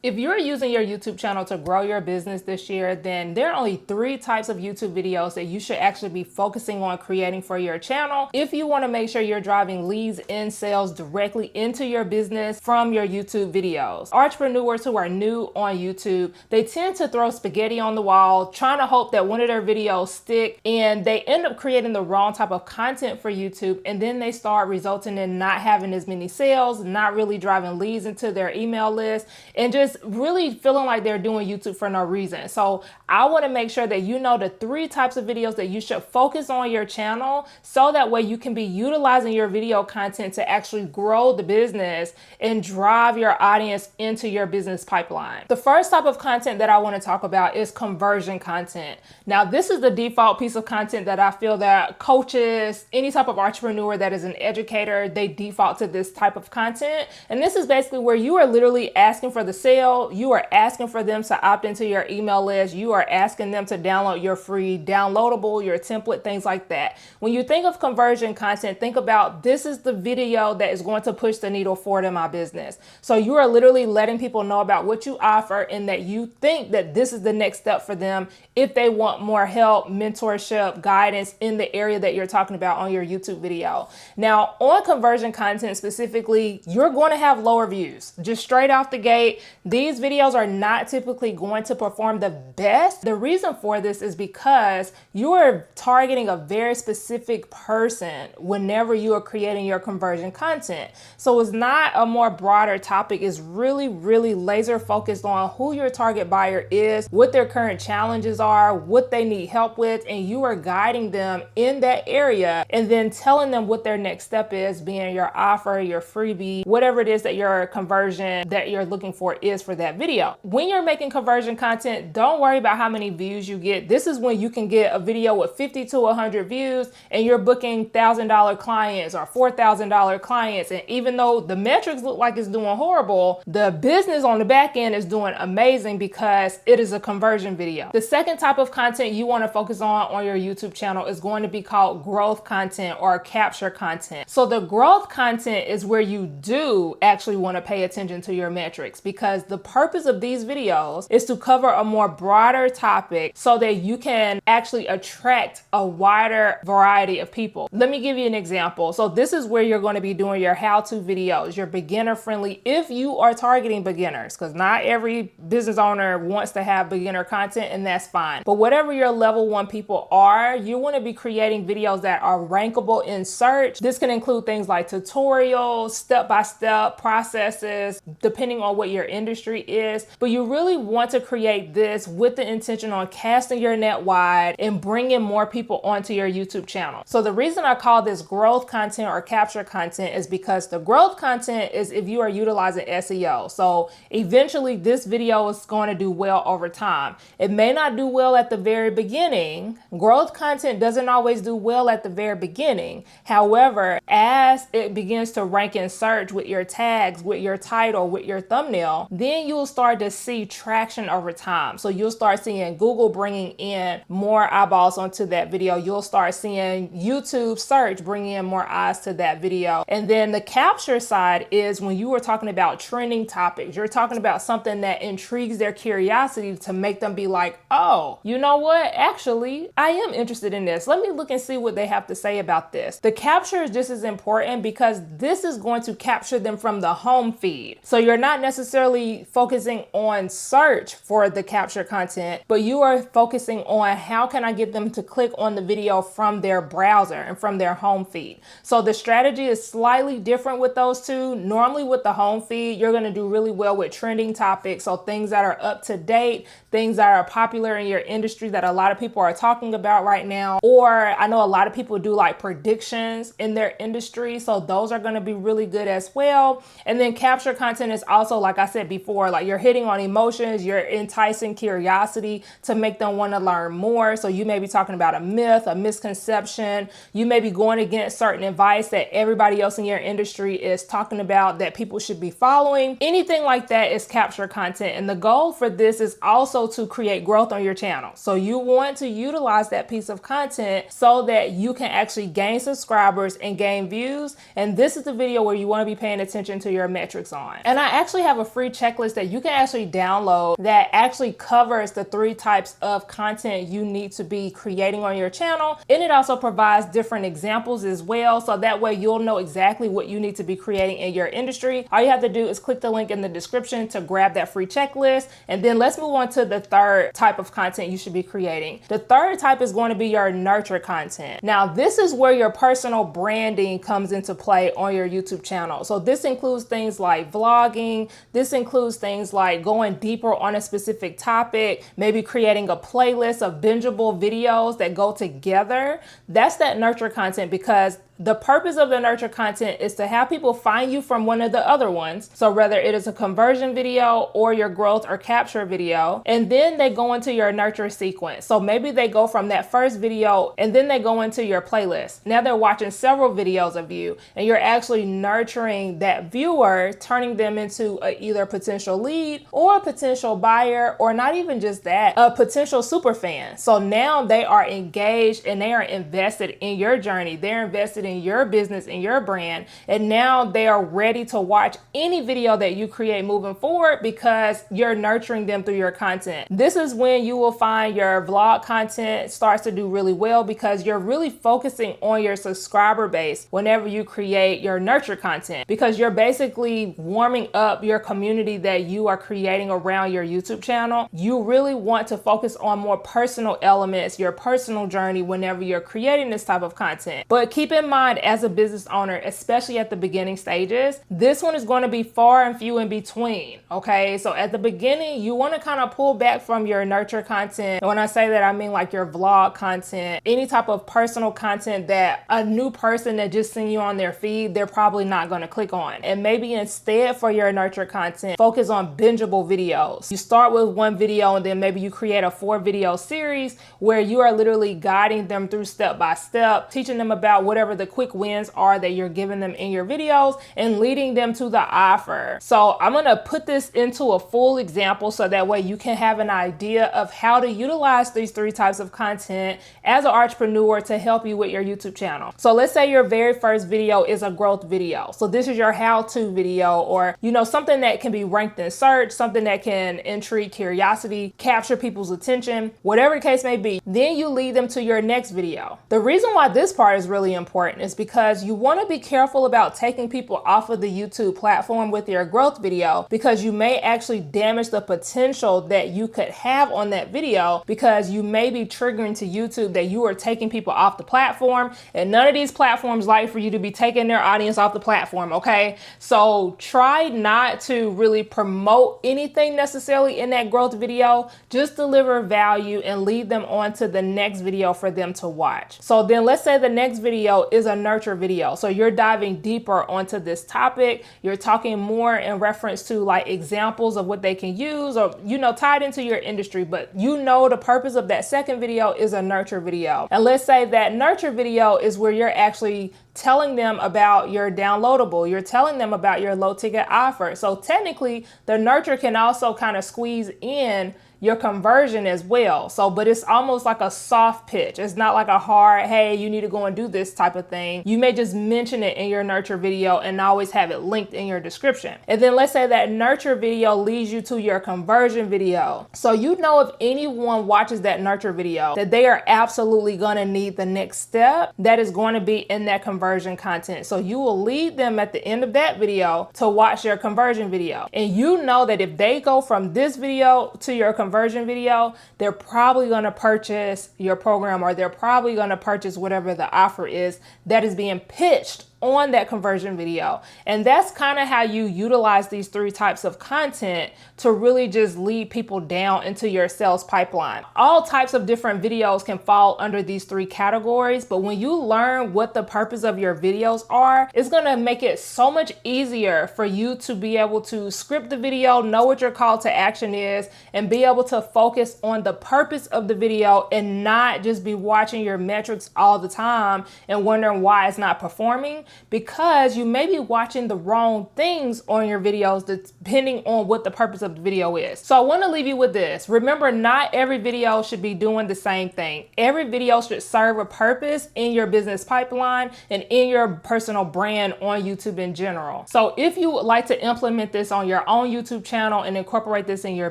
If you're using your YouTube channel to grow your business this year, then there are only 3 types of YouTube videos that you should actually be focusing on creating for your channel if you want to make sure you're driving leads and sales directly into your business from your YouTube videos. Entrepreneurs who are new on YouTube, they tend to throw spaghetti on the wall, trying to hope that one of their videos stick, and they end up creating the wrong type of content for YouTube, and then they start resulting in not having as many sales, not really driving leads into their email list, and just really feeling like they're doing YouTube for no reason. So I want to make sure that you know the 3 types of videos that you should focus on your channel, so that way you can be utilizing your video content to actually grow the business and drive your audience into your business pipeline. The first type of content that I want to talk about is conversion content. Now, this is the default piece of content that I feel that coaches, any type of entrepreneur that is an educator, they default to this type of content. And this is basically where you are literally asking for the sale. You are asking for them to opt into your email list. You are asking them to download your free downloadable, your template, things like that. When you think of conversion content, think about this is the video that is going to push the needle forward in my business. So you are literally letting people know about what you offer and that you think that this is the next step for them if they want more help, mentorship, guidance in the area that you're talking about on your YouTube video. Now, on conversion content specifically, you're going to have lower views. Just straight off the gate, these videos are not typically going to perform the best. The reason for this is because you are targeting a very specific person whenever you are creating your conversion content. So it's not a more broader topic. It's really laser focused on who your target buyer is, what their current challenges are, what they need help with, and you are guiding them in that area and then telling them what their next step is, being your offer, your freebie, whatever it is that your conversion that you're looking for is for that video. When you're making conversion content, don't worry about how many views you get. This is when you can get a video with 50 to 100 views and you're booking $1,000 clients or $4,000 clients. And even though the metrics look like it's doing horrible, the business on the back end is doing amazing because it is a conversion video. The second type of content you want to focus on your YouTube channel is going to be called growth content or capture content. So the growth content is where you do actually want to pay attention to your metrics, because the purpose of these videos is to cover a more broader topic so that you can actually attract a wider variety of people. Let me give you an example. So this is where you're going to be doing your how-to videos, your beginner friendly, if you are targeting beginners, because not every business owner wants to have beginner content, and that's fine. But whatever your level 1 people are, you want to be creating videos that are rankable in search. This can include things like tutorials, step-by-step processes, depending on what your industry is. But you really want to create this with the intention on casting your net wide and bringing more people onto your YouTube channel. So the reason I call this growth content or capture content is because the growth content is if you are utilizing SEO. So eventually this video is going to do well over time. It may not do well at the very beginning. Growth content doesn't always do well at the very beginning. However, as it begins to rank in search with your tags, with your title, with your thumbnail, then you'll start to see traction over time. So you'll start seeing Google bringing in more eyeballs onto that video. You'll start seeing YouTube search bringing in more eyes to that video. And then the capture side is when you were talking about trending topics. You're talking about something that intrigues their curiosity to make them be like, oh, you know what? Actually, I am interested in this. Let me look and see what they have to say about this. The capture is just as important because this is going to capture them from the home feed. So you're not necessarily focusing on search for the capture content, but you are focusing on how can I get them to click on the video from their browser and from their home feed. So the strategy is slightly different with those two. Normally with the home feed, you're going to do really well with trending topics. So things that are up to date, things that are popular in your industry that a lot of people are talking about right now. Or I know a lot of people do like predictions in their industry. So those are going to be really good as well. And then capture content is also, like I said before, like you're hitting on emotions, you're enticing curiosity to make them want to learn more. So you may be talking about a myth, a misconception. You may be going against certain advice that everybody else in your industry is talking about that people should be following. Anything like that is capture content. And the goal for this is also to create growth on your channel. So you want to utilize that piece of content so that you can actually gain subscribers and gain views. And this is the video where you want to be paying attention to your metrics on. And I actually have a free chat checklist that you can actually download that actually covers the 3 types of content you need to be creating on your channel. And it also provides different examples as well, so that way you'll know exactly what you need to be creating in your industry. All you have to do is click the link in the description to grab that free checklist. And then let's move on to the 3rd type of content you should be creating. The 3rd type is going to be your nurture content. Now, this is where your personal branding comes into play on your YouTube channel. So this includes things like vlogging. This includes things like going deeper on a specific topic, maybe creating a playlist of bingeable videos that go together. That's that nurture content, because the purpose of the nurture content is to have people find you from one of the other ones. So whether it is a conversion video or your growth or capture video, and then they go into your nurture sequence. So maybe they go from that first video and then they go into your playlist. Now they're watching several videos of you, and you're actually nurturing that viewer, turning them into either a potential lead or a potential buyer, or not even just that, a potential super fan. So now they are engaged and they are invested in your journey. They're invested in your business and your brand, and now they are ready to watch any video that you create moving forward because you're nurturing them through your content. This is when you will find your vlog content starts to do really well, because you're really focusing on your subscriber base whenever you create your nurture content, because you're basically warming up your community that you are creating around your YouTube channel. You really want to focus on more personal elements, your personal journey, whenever you're creating this type of content. But keep in mind, as a business owner, especially at the beginning stages, this one is going to be far and few in between. Okay, so at the beginning, you want to kind of pull back from your nurture content. And when I say that, I mean like your vlog content, any type of personal content that a new person that just seen you on their feed, they're probably not going to click on. And maybe instead, for your nurture content, focus on bingeable videos. You start with one video, and then maybe you create a 4-video series where you are literally guiding them through step by step, teaching them about whatever the quick wins are that you're giving them in your videos, and leading them to the offer. So I'm going to put this into a full example so that way you can have an idea of how to utilize these 3 types of content as an entrepreneur to help you with your YouTube channel. So let's say your very first video is a growth video. So this is your how-to video, or something that can be ranked in search, something that can intrigue curiosity, capture people's attention, whatever the case may be. Then you lead them to your next video. The reason why this part is really important is because you want to be careful about taking people off of the YouTube platform with your growth video, because you may actually damage the potential that you could have on that video, because you may be triggering to YouTube that you are taking people off the platform, and none of these platforms like for you to be taking their audience off the platform. Okay, so try not to really promote anything necessarily in that growth video. Just deliver value and lead them on to the next video for them to watch. So then let's say the next video is a nurture video. So you're diving deeper onto this topic. You're talking more in reference to like examples of what they can use, or tied into your industry, but the purpose of that second video is a nurture video. And let's say that nurture video is where you're actually telling them about your downloadable. You're telling them about your low ticket offer. So technically the nurture can also kind of squeeze in your conversion as well. So, but it's almost like a soft pitch. It's not like a hard, hey, you need to go and do this type of thing. You may just mention it in your nurture video and always have it linked in your description. And then let's say that nurture video leads you to your conversion video. So if anyone watches that nurture video, that they are absolutely gonna need the next step that is going to be in that conversion content. So you will lead them at the end of that video to watch your conversion video. And that if they go from this video to your conversion video, they're probably going to purchase your program, or they're probably going to purchase whatever the offer is that is being pitched on that conversion video. And that's kind of how you utilize these 3 types of content to really just lead people down into your sales pipeline. All types of different videos can fall under these 3 categories, but when you learn what the purpose of your videos are, it's going to make it so much easier for you to be able to script the video, know what your call to action is, and be able to focus on the purpose of the video and not just be watching your metrics all the time and wondering why it's not performing. because you may be watching the wrong things on your videos depending on what the purpose of the video is. So I want to leave you with this. Remember, not every video should be doing the same thing. Every video should serve a purpose in your business pipeline and in your personal brand on YouTube in general. So if you would like to implement this on your own YouTube channel and incorporate this in your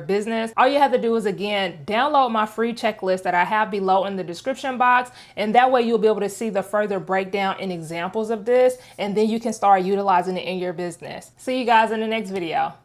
business, all you have to do is, again, download my free checklist that I have below in the description box, and that way you'll be able to see the further breakdown and examples of this, and then you can start utilizing it in your business. See you guys in the next video.